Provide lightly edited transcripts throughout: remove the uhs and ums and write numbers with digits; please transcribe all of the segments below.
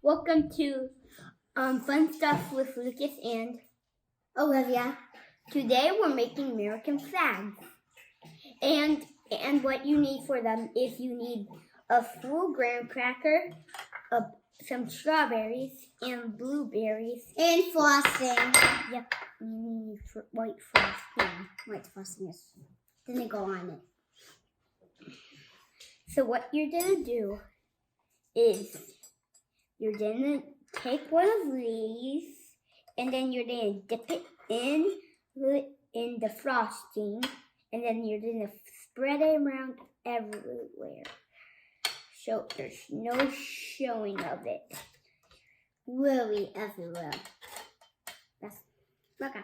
Welcome to Fun Stuff with Lucas and Olivia. Today we're making American flags. And what you need for them is you need a full graham cracker, some strawberries, and blueberries. And frosting. Yep, you need white frosting. White frosting is gonna go on it. So what you're gonna do is you're gonna take one of these and then you're gonna dip it in the frosting and then you're gonna spread it around everywhere. So there's no showing of it. Really everywhere. That's okay.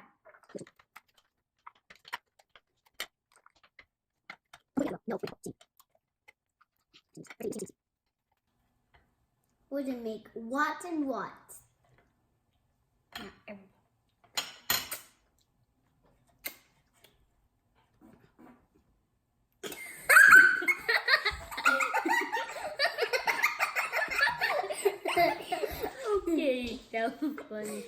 We're gonna make what and what? Okay, that was funny.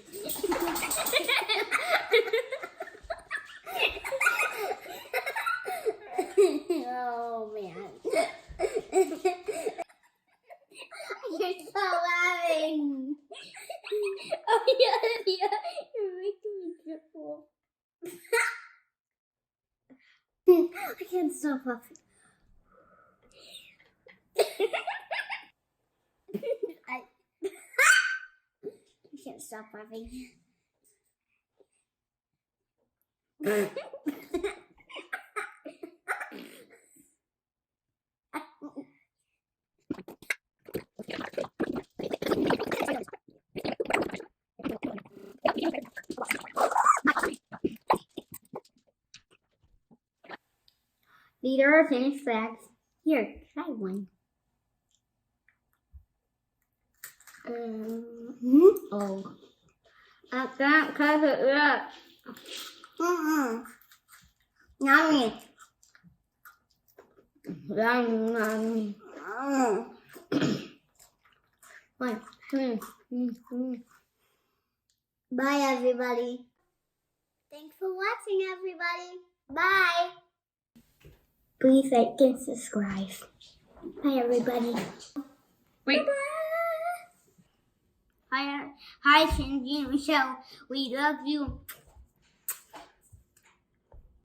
Oh man. You're so laughing. Oh yeah, you're making me triple. I can't stop laughing. I can't stop laughing. These are our finished flags. Here, try one. Oh. I can't cover it up. Yummy. Yum. One. Bye, everybody. Thanks for watching, everybody. Bye. Please like and subscribe. Bye, everybody. Wait. Bye. Hi, Cindy and Michelle. We love you.